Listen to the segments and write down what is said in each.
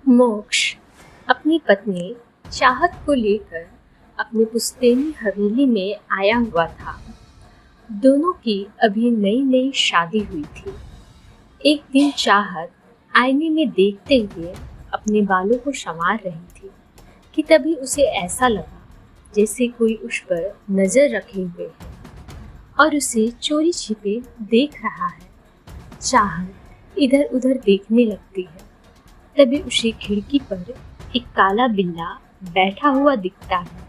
मोक्ष अपनी पत्नी चाहत को लेकर अपनी पुश्तैनी हवेली में आया हुआ था। दोनों की अभी नई नई शादी हुई थी। एक दिन चाहत आईने में देखते हुए अपने बालों को संवार रही थी कि तभी उसे ऐसा लगा जैसे कोई उस पर नजर रखे हुए है और उसे चोरी छिपे देख रहा है। चाहत इधर उधर देखने लगती है, तभी उसे खिड़की पर एक काला बिल्ला बैठा हुआ दिखता है।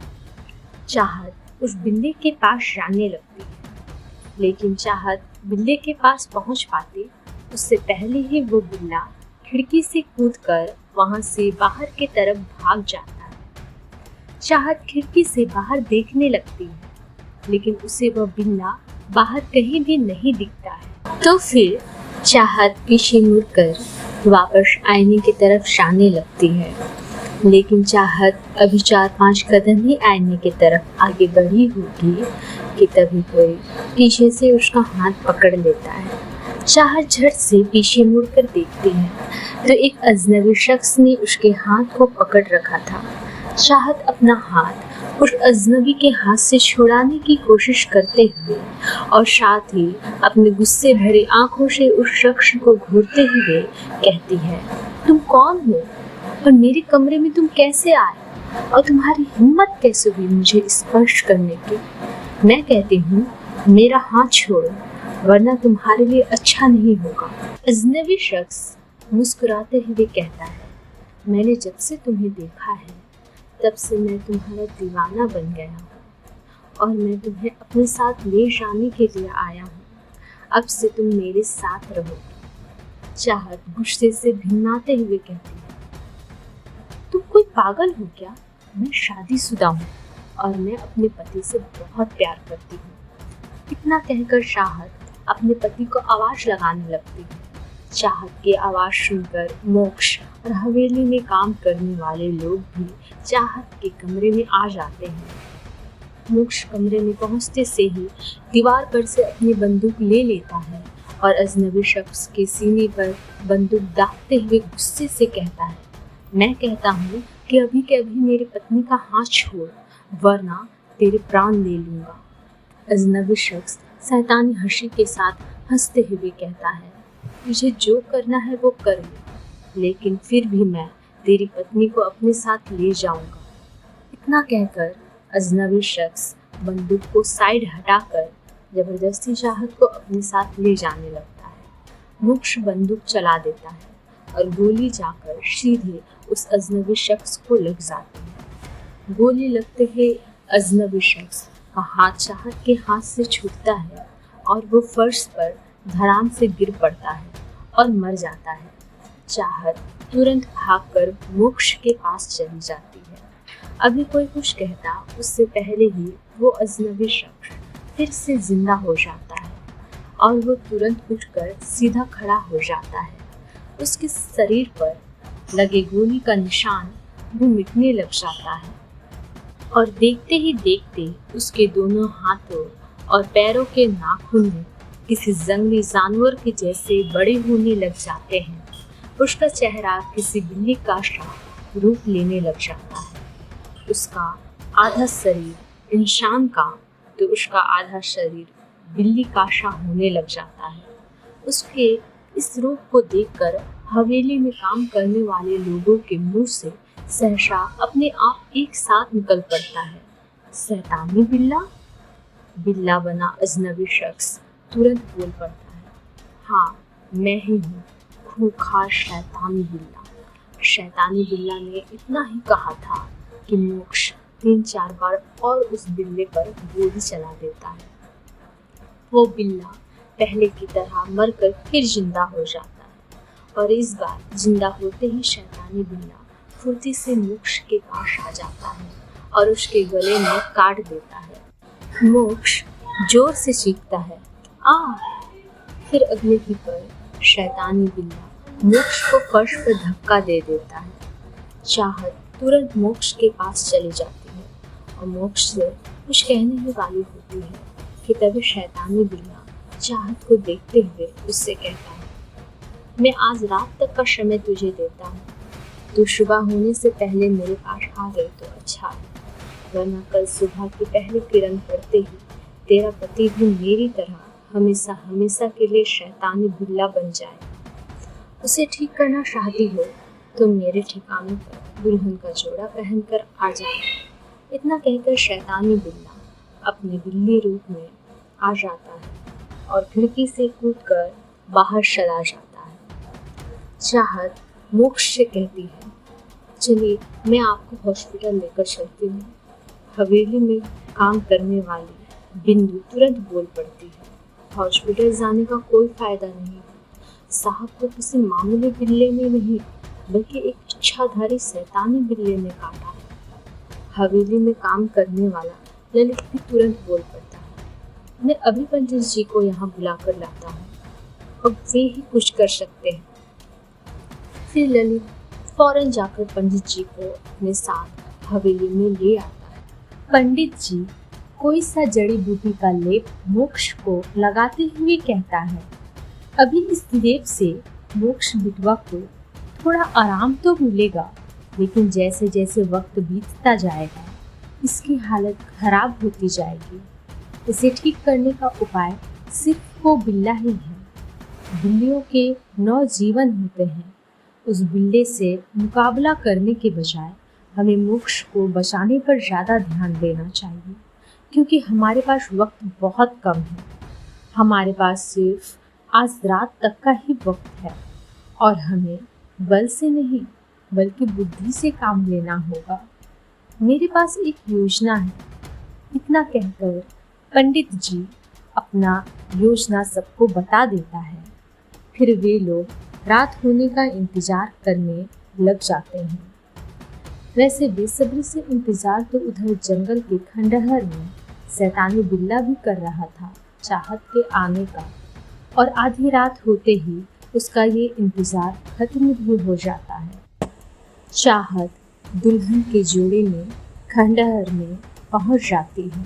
चाहत उस बिल्ले के पास जाने लगती है, लेकिन चाहत बिल्ले के पास पहुंच पाती उससे पहले ही वो बिल्ला खिड़की से कूदकर वहां से बाहर की तरफ भाग जाता है। चाहत खिड़की से बाहर देखने लगती है, लेकिन उसे वह बिल्ला बाहर कहीं भी नहीं दिखता है। तो फिर चाहत पीछे मुड़कर वापस आईने की तरफ जाने लगती है, लेकिन चाहत अभी 4-5 कदम ही आईने की तरफ आगे बढ़ी होगी कि तभी कोई पीछे से उसका हाथ पकड़ लेता है। चाहत झट से पीछे मुड़कर देखती है तो एक अजनबी शख्स ने उसके हाथ को पकड़ रखा था। चाहत अपना हाथ उस अजनबी के हाथ से छुड़ाने की कोशिश करते हुए और साथ ही अपने गुस्से भरी आंखों से उस शख्स को घूरते हुए कहती है, तुम कौन हो और मेरे कमरे में तुम कैसे आए और तुम्हारी हिम्मत कैसे हुई मुझे स्पर्श करने की। मैं कहती हूँ मेरा हाथ छोड़ो वरना तुम्हारे लिए अच्छा नहीं होगा। अजनबी शख्स मुस्कुराते हुए कहता है, मैंने जब से तुम्हें देखा है तब से मैं तुम्हारा दीवाना बन गया हूँ और मैं तुम्हें अपने साथ ले जाने के लिए आया हूँ। अब से तुम मेरे साथ रहोगे। चाहत गुस्से से भिन्नाते हुए कहती है, तुम कोई पागल हो क्या? मैं शादीशुदा हूँ और मैं अपने पति से बहुत प्यार करती हूँ। इतना कहकर चाहत अपने पति को आवाज लगाने लगती है। चाहत की आवाज सुनकर मोक्ष और हवेली में काम करने वाले लोग भी चाहत के कमरे में आ जाते हैं। मोक्ष कमरे में पहुंचते से ही दीवार पर से अपनी बंदूक ले लेता है और अजनबी शख्स के सीने पर बंदूक दागते हुए गुस्से से कहता है, मैं कहता हूँ कि अभी के अभी मेरी पत्नी का हाथ छोड़ वरना तेरे प्राण ले लूंगा। अजनबी शख्स शैतानी हंसी के साथ हंसते हुए कहता है, मुझे जो करना है वो कर ले, लेकिन फिर भी मैं तेरी पत्नी को अपने साथ ले जाऊंगा। इतना कहकर अजनबी शख्स बंदूक को साइड हटाकर जबरदस्ती चाहत को अपने साथ ले जाने लगता है। मोक्ष बंदूक चला देता है और गोली जाकर सीधे उस अजनबी शख्स को लग जाती है। गोली लगते ही अजनबी शख्स का हाथ चाहत के हाथ से छूटता है और वो फर्श पर धड़ाम से गिर पड़ता है और मर जाता है। चाहत तुरंत भागकर मोक्ष के पास चली जाती है। अभी कोई कुछ कहता उससे पहले ही वो अजनबी शख्स फिर से जिंदा हो जाता है और वो तुरंत उठकर सीधा खड़ा हो जाता है। उसके शरीर पर लगे गोली का निशान भी मिटने लग जाता है और देखते ही देखते उसके दोनों हाथों और पैरों के नाखून भी किसी जंगली जानवर के जैसे बड़े होने लग जाते हैं। उसका चेहरा किसी बिल्ली का सा रूप लेने लग जाता है। उसका आधा शरीर इंसान का तो उसका आधा शरीर बिल्ली का सा होने लग जाता है। उसके इस रूप को देखकर हवेली में काम करने वाले लोगों के मुंह से सहसा अपने आप एक साथ निकल पड़ता है, शैतानी बिल्ला। बिल्ला बना अजनबी शख्स तुरंत बोल पड़ता है, हाँ मैं ही हूँ, खूंखार शैतानी बिल्ला। शैतानी बिल्ला ने इतना ही कहा था कि मोक्ष 3-4 बार और उस बिल्ले पर गोली चला देता है। वो बिल्ला पहले की तरह मरकर फिर जिंदा हो जाता है और इस बार जिंदा होते ही शैतानी बिल्ला फुर्ती से मोक्ष के पास आ जाता है और उसके गले में काट देता है। मोक्ष जोर से चीखता है, आ! फिर अगले ही पल शैतानी बिल्ला मोक्ष को फर्श पर धक्का दे देता है। चाहत तुरंत मोक्ष के पास चली जाती है और मोक्ष से कुछ कहने ही वाली होती है कि तभी शैतानी बिल्ला चाहत को देखते हुए उससे कहता है, मैं आज रात तक का समय तुझे देता हूँ। तो सुबह होने से पहले मेरे पास आ गई तो अच्छा है, वरना कल सुबह की पहली किरण पड़ते ही तेरा पति भी मेरी तरह हमेशा हमेशा के लिए शैतानी बिल्ला बन जाए। उसे ठीक करना चाहती हो तो मेरे ठिकाने पर दुल्हन का जोड़ा पहनकर आ जाए। इतना कहकर शैतानी बिल्ला अपने बिल्ली रूप में आ जाता है और खिड़की से कूदकर बाहर चला जाता है। चाहत मोक्ष से कहती है, चलिए मैं आपको हॉस्पिटल लेकर चलती हूँ। हवेली में काम करने वाली बिंदु तुरंत बोल पड़ती है, हॉस्पिटल जाने का कोई फायदा नहीं। साहब को किसी मामूली बिल्ले ने नहीं बल्कि एक इच्छाधारी शैतानी बिल्ले ने काटा है। हवेली में काम करने वाला ललित भी तुरंत बोल पड़ता है, मैं अभी पंडित जी को यहाँ बुलाकर लाता हूँ, अब वे ही कुछ कर सकते हैं। फिर ललित फौरन जाकर पंडित जी को अपने साथ हवेली में ले आता है। पंडित जी कोई सा जड़ी बूटी का लेप मोक्ष को लगाते हुए कहता है, अभी इस लेप से मोक्ष बिटवा को थोड़ा आराम तो मिलेगा, लेकिन जैसे जैसे वक्त बीतता जाएगा इसकी हालत खराब होती जाएगी। इसे ठीक करने का उपाय सिर्फ वो बिल्ला ही है। बिल्लियों के 9 जीवन होते हैं। उस बिल्ले से मुकाबला करने के बजाय हमें मोक्ष को बचाने पर ज़्यादा ध्यान देना चाहिए, क्योंकि हमारे पास वक्त बहुत कम है। हमारे पास सिर्फ आज रात तक का ही वक्त है और हमें बल से नहीं बल्कि बुद्धि से काम लेना होगा। मेरे पास एक योजना है। इतना कहकर पंडित जी अपना योजना सबको बता देता है। फिर वे लोग रात होने का इंतजार करने लग जाते हैं। वैसे बेसब्री से इंतजार तो उधर जंगल के खंडहर में शैतानी बिल्ला भी कर रहा था चाहत के आने का, और आधी रात होते ही उसका ये इंतजार खत्म भी हो जाता है। चाहत दुल्हन के जोड़े में खंडहर में पहुंच जाती है।